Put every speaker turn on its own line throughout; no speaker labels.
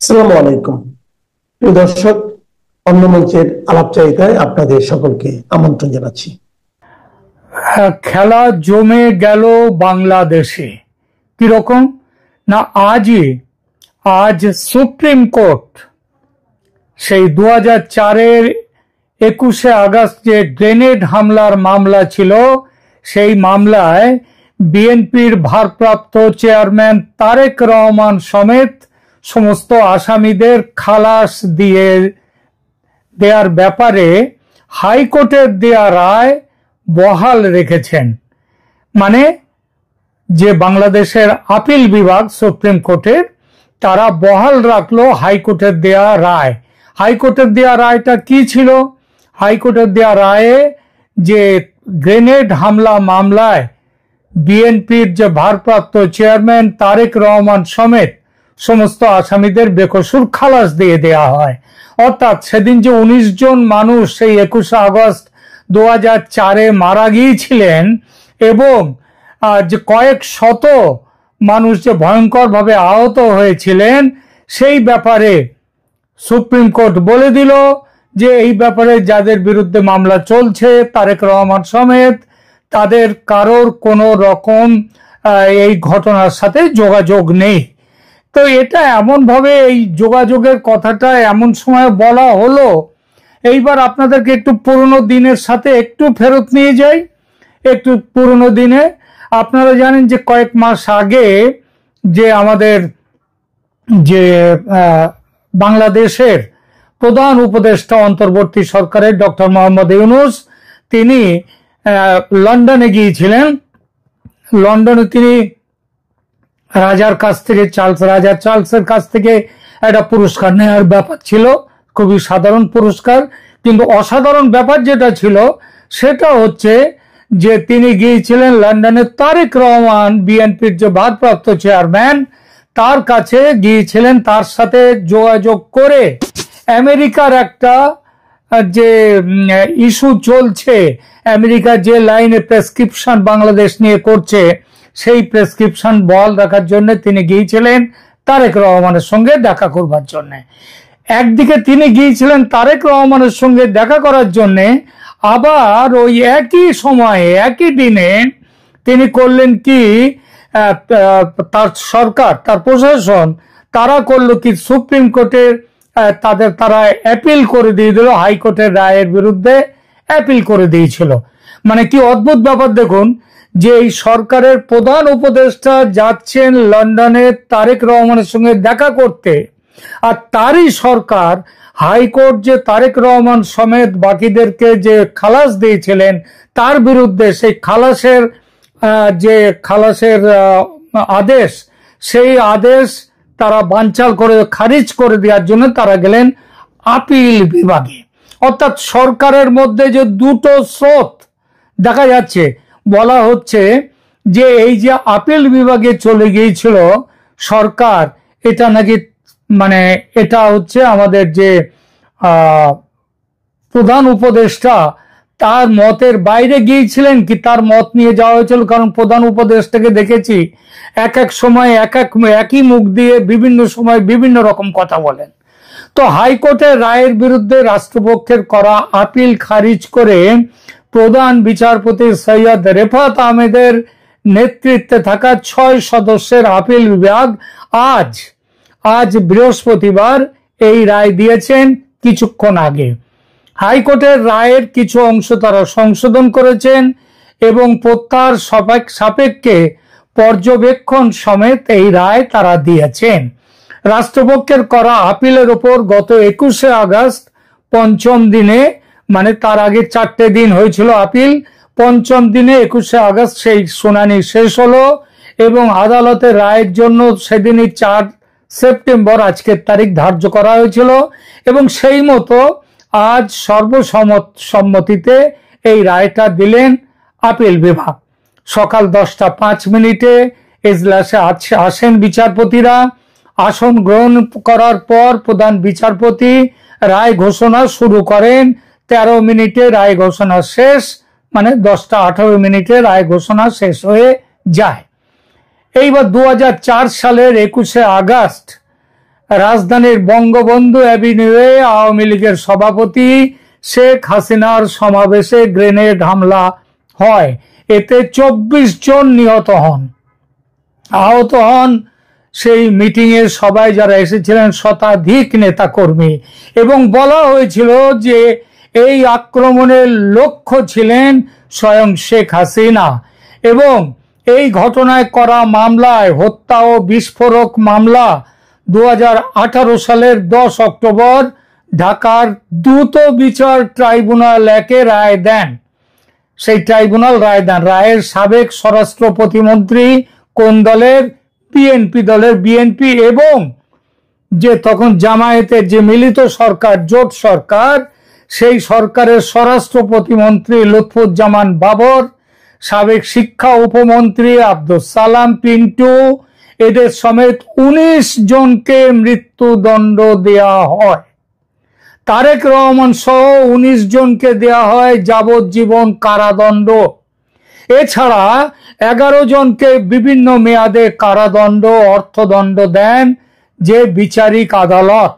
আসসালামু আলাইকুম প্রিয় দর্শক, অন্য মঞ্চের আলাপচারিতায় আপনাদের সকলকে আমন্ত্রণ জানাচ্ছি।
খেলা জমে গেল বাংলাদেশে। কিরকম না, আজ সুপ্রিম কোর্ট সেই 2004-এর 21শে আগস্ট যে গ্রেনেড হামলার মামলা ছিল, সেই মামলায় বিএনপির ভারপ্রাপ্ত চেয়ারম্যান তারেক রহমান সমেত সমস্ত আসামিদের খালাস দেওয়ার ব্যাপারে হাইকোর্টের দেয়া রায় বহাল রেখেছেন। মানে যে বাংলাদেশের আপিল বিভাগ সুপ্রিম কোর্টের, তারা বহাল রাখলো হাইকোর্টের দেয়া রায়। হাইকোর্টের দেয়া রায়টা কি ছিল? হাইকোর্টের দেয়া রায়ে যে গ্রেনেড হামলা মামলায় বিএনপির যে ভারপ্রাপ্ত চেয়ারম্যান তারেক রহমান সমেত সমস্ত আসামিদের বেকসুর খালাস দিয়ে দেয়া হয়। অর্থাৎ সেদিন যে 19 জন মানুষ সেই 21শে আগস্ট 2004-এ মারা গিয়েছিলেন এবং যে কয়েক শত মানুষ যে ভয়ঙ্করভাবে আহত হয়েছিলেন, সেই ব্যাপারে সুপ্রিম কোর্ট বলে দিল যে এই ব্যাপারে যাদের বিরুদ্ধে মামলা চলছে তারেক রহমান সমেত, তাদের কারোর কোনো রকম এই ঘটনার সাথে যোগাযোগ নেই। তো এটা এমনভাবে এই যোগাযোগের কথাটা এমন সময় বলা হলো। এইবার আপনাদেরকে একটু পুরনো দিনের সাথে একটু ফেরত নিয়ে যাই। একটু পুরনো দিনে আপনারা জানেন যে কয়েক মাস আগে যে আমাদের যে বাংলাদেশের প্রধান উপদেষ্টা অন্তর্বর্তী সরকারের ডক্টর মোহাম্মদ ইউনূস, তিনি লন্ডনে গিয়েছিলেন। লন্ডনে তিনি রাজা চার্লসের কাছ থেকে একটা পুরস্কার নেওয়ার ব্যাপার ছিল, খুবই সাধারণ পুরস্কার। কিন্তু অসাধারণ ব্যাপার যেটা ছিল সেটা হচ্ছে যে তিনি গিয়েছিলেন লন্ডনে তারেক রহমান, বিএনপির যে ভারপ্রাপ্ত চেয়ারম্যান, তার কাছে গিয়েছিলেন। তার সাথে যোগাযোগ করে আমেরিকার একটা যে ইস্যু চলছে, আমেরিকা যে লাইনে প্রেসক্রিপশন বাংলাদেশ নিয়ে করছে, সেই প্রেসক্রিপশন বহাল রাখার জন্য তিনি গিয়েছিলেন তারেক রহমানের সঙ্গে দেখা করবার জন্য। একদিকে তিনি গিয়েছিলেন তারেক রহমানের সঙ্গে দেখা করার জন্য, আবার ওই একই সময়ে একই দিনে তিনি করলেন কি, তার সরকার, তার প্রশাসন, তারা করলো কি, সুপ্রিম কোর্টের তারা অ্যাপিল করে দিয়ে দিল, হাইকোর্টের রায়ের বিরুদ্ধে অ্যাপিল করে দিয়েছিল। মানে কি অদ্ভুত ব্যাপার দেখুন, যে এই সরকারের প্রধান উপদেষ্টা যাচ্ছেন লন্ডনে তারেক রহমানের সঙ্গে দেখা করতে, আর তারই সরকার হাইকোর্ট যে তারেক রহমান সমেত বাকিদেরকে যে খালাস দিয়েছিলেন তার বিরুদ্ধে সেই খালাসের আদেশ, সেই আদেশ তারা বানচাল করে খারিজ করে দেওয়ার জন্য তারা গেলেন আপিল বিভাগে। অর্থাৎ সরকারের মধ্যে যে দুটো স্রোত দেখা যাচ্ছে। বলা হচ্ছে যে এই যে আপিল বিভাগে চলে গিয়েছিল সরকার, এটা নাকি মানে এটা হচ্ছে আমাদের যে প্রধান উপদেষ্টা তার মতের বাইরে গিয়েছিলেন কি, তার মত নিয়ে যাওয়া হয়েছিল। কারণ প্রধান উপদেষ্টাকে দেখেছি এক এক সময় একই মুখ দিয়ে বিভিন্ন সময় বিভিন্ন রকম কথা বলেন। তো হাইকোর্টের রায়ের বিরুদ্ধে রাষ্ট্রপক্ষের করা আপিল খারিজ করে প্রধান বিচারপতি সৈয়দ রেফাত আহমেদের নেতৃত্বে থাকা 6 সদস্যের আপিল বিভাগ আজ বৃহস্পতিবার এই রায় দিয়েছেন কিছুক্ষণ আগে। হাইকোর্টের রায়ের কিছু অংশ তারা সংশোধন করেছেন এবং প্রত্যাহার সাপেক্ষে পর্যবেক্ষণ সমেত এই রায় তারা দিয়েছেন। রাষ্ট্রপক্ষের করা আপিলের ওপর গত 21শে আগস্ট পঞ্চম দিনে, মানে তার আগে 4টে দিন হয়েছিল আপিল, পঞ্চম দিনে 21শে আগস্ট সেই শুনানি শেষ হলো এবং আদালতের রায়ের জন্য সেদিনই 4 সেপ্টেম্বর আজকের তারিখ ধার্য করা হয়েছিল এবং সেই মতো আজ সর্বসম্মতিতে এই রায়টা দিলেন আপিল বিভাগ। সকাল 10:05 এজলাসে আসেন বিচারপতিরা। আসন গ্রহণ করার পর প্রধান বিচারপতি রায় ঘোষণা শুরু করেন। 13 রায় ঘোষণা শেষ, মানে 10:18 রায় ঘোষণা শেষ হয়ে যায়। এইবার 2004 সালের 21শে আগস্ট রাজধানীর বঙ্গবন্ধু অ্যাভিনিউয়ে আওয়ামী লীগের সভাপতি শেখ হাসিনার সমাবেশে গ্রেনেড হামলা হয়। এতে 24 জন নিহত হন। আহত হন সেই মিটিং এর সবাই যারা এসেছিলেন, শতাধিক নেতাকর্মী। এবং বলা হয়েছিল যে এই আক্রমণের লক্ষ্য ছিলেন স্বয়ং শেখ হাসিনা। এবং এই ঘটনায় করা মামলায়, হত্যা ও বিস্ফোরক মামলা 2018 সালের 10 অক্টোবর ঢাকার দ্রুত বিচার ট্রাইব্যুনাল একে রায় দেন। সেই ট্রাইব্যুনাল রায় দেন। রায়ের সাবেক স্বরাষ্ট্র প্রতিমন্ত্রী কোন দলের? বিএনপি দলের। বিএনপি এবং যে তখন জামায়াতের যে মিলিত সরকার, জোট সরকার, সেই সরকারের স্বরাষ্ট্র প্রতিমন্ত্রী লুৎফুজ্জামান বাবর, সাবেক শিক্ষা উপমন্ত্রী আব্দুস সালাম পিন্টু, এদের সমেত 19 জনকে মৃত্যুদণ্ড দেয়া হয়। তারেক রহমান সহ 19 জনকে দেয়া হয় যাবজ্জীবন কারাদণ্ড। এছাড়া 11 জনকে বিভিন্ন মেয়াদে কারাদণ্ড, অর্থদণ্ড দেন যে বিচারিক আদালত।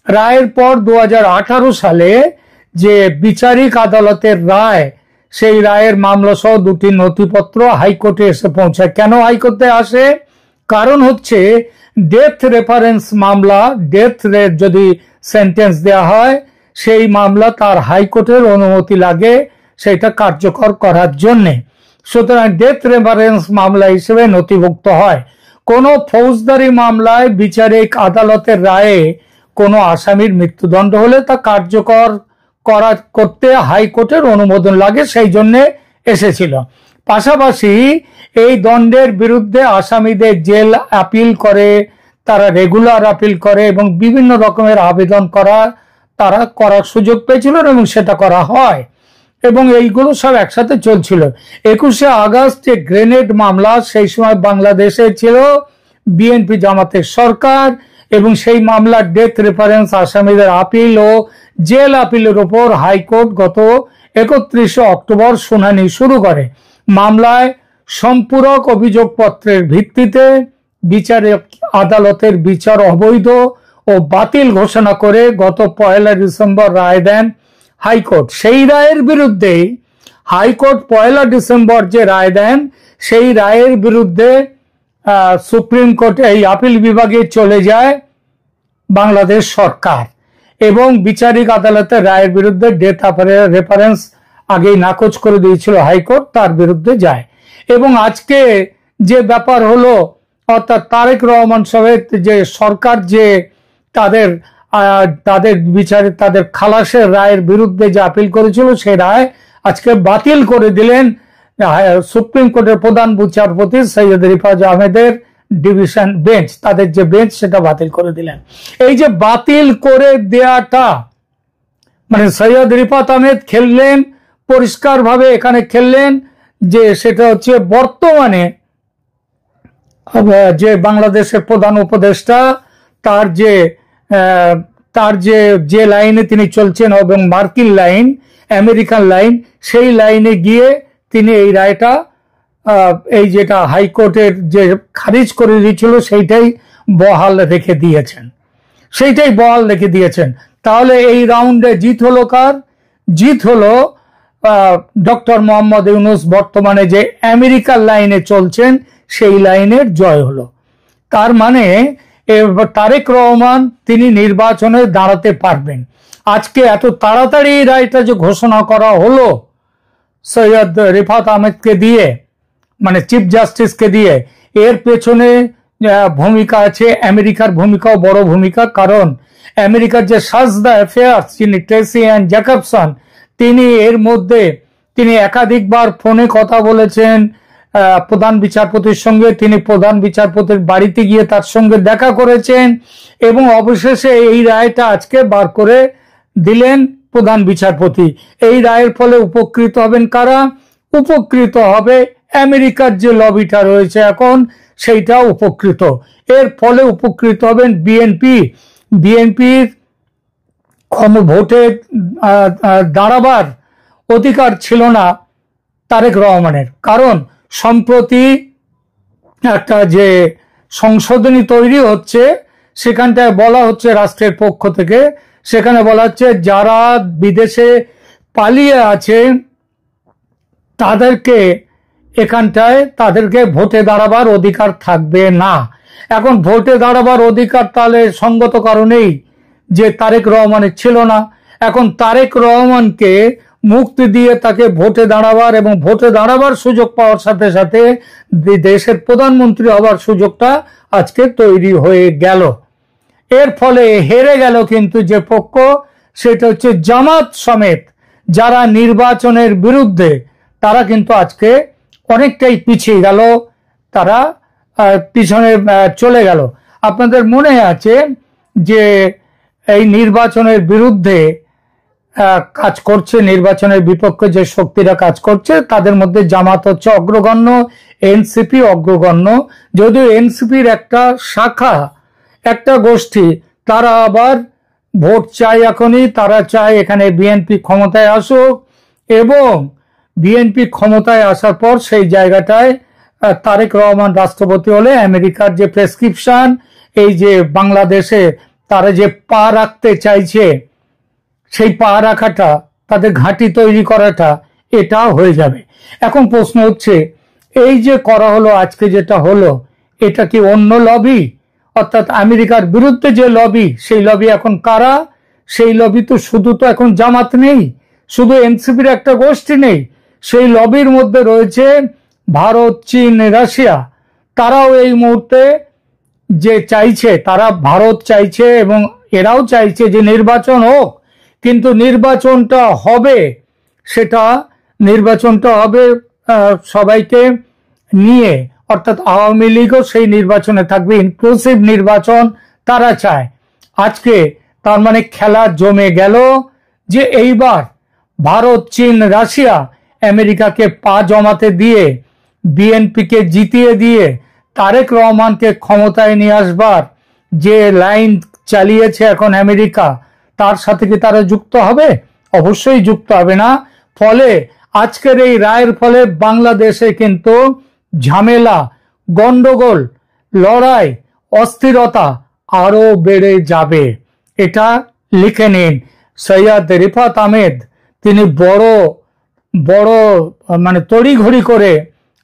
রায়ের পর 2018 সালে যে বিচারিক আদালতের রায়, সেই রায়ের মামলা সহ 2টি নথিপত্র হাইকোর্টে এসে পৌঁছায়। কেন হাইকোর্টে আসে? কারণ হচ্ছে ডেথ রেফারেন্স মামলা, ডেথ যদি সেন্টেন্স দেয়া হয়, সেই মামলা তার হাইকোর্টের অনুমতি লাগে সেটা কার্যকর করার জন্যে। সুতরাং ডেথ রেফারেন্স মামলা হিসেবে নথিভুক্ত হয়। কোনো ফৌজদারি মামলায় বিচারিক আদালতের রায়ে কোনো আসামির মৃত্যুদণ্ড হলে তা কার্যকর করতে হাইকোর্টের অনুমোদন লাগে, সেই জন্যে এসেছিল। পাশাপাশি এই দণ্ডের বিরুদ্ধে আসামিদের জেল আপিল করে, তারা রেগুলার আপিল করে এবং বিভিন্ন রকমের আবেদন তারা করার সুযোগ পেয়েছিল এবং সেটা করা হয়। এবং এইগুলো সব একসাথে চলছিল। 21শে আগস্ট যে গ্রেনেড মামলা, সেই সময় বাংলাদেশে ছিল বিএনপি জামাতের সরকার এবং সেই মামলার ডেথ রেফারেন্স আসামিদের আপিল ও জেল আপিলের উপর হাইকোর্ট গত 31শে অক্টোবর শুনানি শুরু করে। মামলায় সম্পূরক অভিযোগপত্রের ভিত্তিতে বিচারিক আদালতের বিচার অবৈধ ও বাতিল ঘোষণা করে গত 1 ডিসেম্বর রায় দেন হাইকোর্ট। সেই রায়ের বিরুদ্ধে হাইকোর্ট 1 ডিসেম্বর যে রায় দেন, সেই রায়ের বিরুদ্ধে সুপ্রিম কোর্টে এই আপিল বিভাগে চলে যায় বাংলাদেশ সরকার এবং বিচারিক আদালতের রায়ের বিরুদ্ধে ডেথ রেফারেন্স আগেই নাকচ করে দিয়েছিল হাইকোর্ট, তার বিরুদ্ধে যায়। এবং আজকে যে ব্যাপার হলো, অর্থাৎ তারেক রহমান সাহেব যে সরকার যে তাদের বিচারে তাদের খালাসের রায়ের বিরুদ্ধে যে আপিল করেছিল, সেই রায় আজকে বাতিল করে দিলেন সুপ্রিম কোর্টের প্রধান বিচারপতি সৈয়দ রিফাত আহমেদের ডিভিশন বেঞ্চ। তাদের যে বেঞ্চ, সেটা বাতিল করে দিলেন। এই যে বাতিল করে দেয়াটা, মানে সৈয়দ রিফাত আহমেদ খেললেন পরিষ্কারভাবে, এখানে খেললেন যে সেটা হচ্ছে বর্তমানে যে বাংলাদেশের প্রধান উপদেষ্টা, তার যে লাইনে তিনি চলছেন এবং মার্কিন লাইন, আমেরিকান লাইন, সেই লাইনে গিয়ে তিনি এই রায়টা, এই যেটা হাইকোর্টের যে খারিজ করে দিয়েছিল, সেইটাই বহাল রেখে দিয়েছেন। তাহলে এই রাউন্ডে জিত হলো কার? জিত হলো ডক্টর মোহাম্মদ ইউনূস বর্তমানে যে আমেরিকার লাইনে চলছেন, সেই লাইনের জয় হলো। তার মানে তারেক রহমান তিনি নির্বাচনে দাঁড়াতে পারবেন। আজকে এত তাড়াতাড়ি রায়টা যে ঘোষণা করা হলো সৈয়দ রিফাত আহমেদকে দিয়ে, মানে চিফ জাস্টিসকে দিয়ে, এর পেছনে ভূমিকা আছে আমেরিকার ভূমিকাও বড় ভূমিকা। কারণ আমেরিকার যে সাজদা অ্যাফেয়ার্স, যিনি ট্রেসি অ্যান্ড জ্যাকবসন, তিনি একাধিকবার ফোনে কথা বলেছেন প্রধান বিচারপতির সঙ্গে। তিনি প্রধান বিচারপতির বাড়িতে গিয়ে তার সঙ্গে দেখা করেছেন এবং অবশেষে এই রায়টা আজকে বার করে দিলেন প্রধান বিচারপতি। এই রায়ের ফলে উপকৃত হবেন কারা? উপকৃত হবে আমেরিকার যে লবিটা রয়েছে এখন, সেইটা উপকৃত। এর ফলে উপকৃত হবেন বিএনপির ভোটে দাঁড়াবার অধিকার ছিল না তারেক রহমানের। কারণ সম্প্রতি একটা যে সংশোধনী তৈরি হচ্ছে, সেখানটায় বলা হচ্ছে রাষ্ট্রের পক্ষ থেকে, সেখানে বলা হচ্ছে যারা বিদেশে পালিয়ে আছে তাদেরকে এখানটায় তাদেরকে ভোটে দাঁড়াবার অধিকার থাকবে না। এখন ভোটে দাঁড়াবার অধিকার তাহলে সঙ্গত কারণেই যে তারেক রহমানের ছিল না, এখন তারেক রহমানকে মুক্তি দিয়ে তাকে ভোটে দাঁড়াবার এবং ভোটে দাঁড়াবার সুযোগ পাওয়ার সাথে সাথে দেশের প্রধানমন্ত্রী হবার সুযোগটা আজকে তৈরি হয়ে গেল। এর ফলে হেরে গেল কিন্তু যে পক্ষ, সেটা হচ্ছে জামাত সমেত যারা নির্বাচনের বিরুদ্ধে, তারা কিন্তু আজকে অনেকটাই পিছিয়ে গেল, তারা পিছনে চলে গেল। আপনাদের মনে আছে যে এই নির্বাচনের বিরুদ্ধে কাজ করছে, নির্বাচনের বিপক্ষে যে শক্তিরা কাজ করছে তাদের মধ্যে জামাত হচ্ছে অগ্রগণ্য, এনসিপি অগ্রগণ্য। যদিও এনসিপির একটা শাখা, একটা গোষ্ঠী, তারা আবার ভোট চায় এখনই, তারা চায় এখানে বিএনপি ক্ষমতায় আসুক এবং বিএনপি ক্ষমতায় আসার পর সেই জায়গাটায় তারেক রহমান রাষ্ট্রপতি হলে আমেরিকার যে প্রেসক্রিপশন, এই যে বাংলাদেশে তারা যে পা রাখতে চাইছে, সেই পা রাখাটা, তাদের ঘাঁটি তৈরি করাটা, এটা হয়ে যাবে। এখন প্রশ্ন হচ্ছে এই যে করা হলো আজকে, যেটা হলো, এটা কি অন্য লবি, অর্থাৎ আমেরিকার বিরুদ্ধে যে লবি, সেই লবি এখন কারা? সেই লবি তো শুধু তো এখন জামাত নেই, শুধু এনসিপির একটা গোষ্ঠী নেই, সেই লবির মধ্যে রয়েছে ভারত, চীন, রাশিয়া। তারাও এই মুহূর্তে যে চাইছে, তারা ভারত চাইছে এবং এরাও চাইছে যে নির্বাচন হোক, কিন্তু নির্বাচনটা হবে, সেটা নির্বাচনটা হবে সবাইকে নিয়ে, অর্থাৎ আওয়ামী লীগও সেই নির্বাচনে থাকবে, ইনক্লুসিভ নির্বাচন তারা চায়। আজকে তার মানে খেলা জমে গেল যে এইবার ভারত, চীন, রাশিয়া আমেরিকাকে পা জমাতে দিয়ে, বিএনপিকে জিতিয়ে দিয়ে তারেক রহমানকে ক্ষমতায় নিয়ে আসবার যে লাইন চালিয়েছে এখন আমেরিকা, তার সাথে কি তারা যুক্ত হবে? অবশ্যই যুক্ত হবে না। ফলে আজকের এই রায়ের ফলে বাংলাদেশে কিন্তু ঝামেলা, গন্ডগোল, লড়াই, অস্থিরতা আরো বেড়ে যাবে। এটা লিখে নিন। সৈয়দ রিফাত আহমেদ তিনি বড় বড় মানে তড়িঘড়ি করে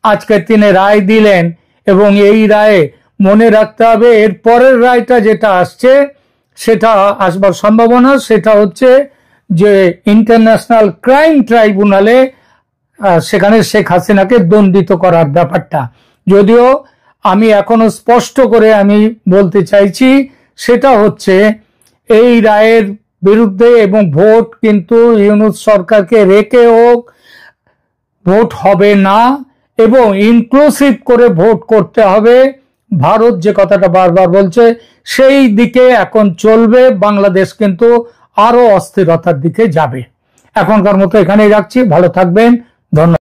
আজকে তিনি রায় দিলেন, এবং এই রায়ে মনে রাখতে হবে এর পরের রায়টা যেটা আসছে, সেটা আসবার সম্ভাবনা, সেটা হচ্ছে যে ইন্টারন্যাশনাল ক্রাইম ট্রাইব্যুনালে সেখানে শেখ হাসিনাকে দণ্ডিত করার ব্যাপারটা। যদিও আমি এখনো স্পষ্ট করে আমি বলতে চাইছি, সেটা হচ্ছে এই রায়ের বিরুদ্ধে এবং ভোট কিন্তু ইউনূস সরকারকে রেখে হোক ভোট হবে না, এবং ইনক্লুসিভ করে ভোট করতে হবে। ভারত যে কথাটা বারবার বলছে সেই দিকে এখন চলবে। বাংলাদেশ কিন্তু আরো অস্থিরতার দিকে যাবে। এখনকার মতো এখানেই রাখছি। ভালো থাকবেন। ধন্যবাদ।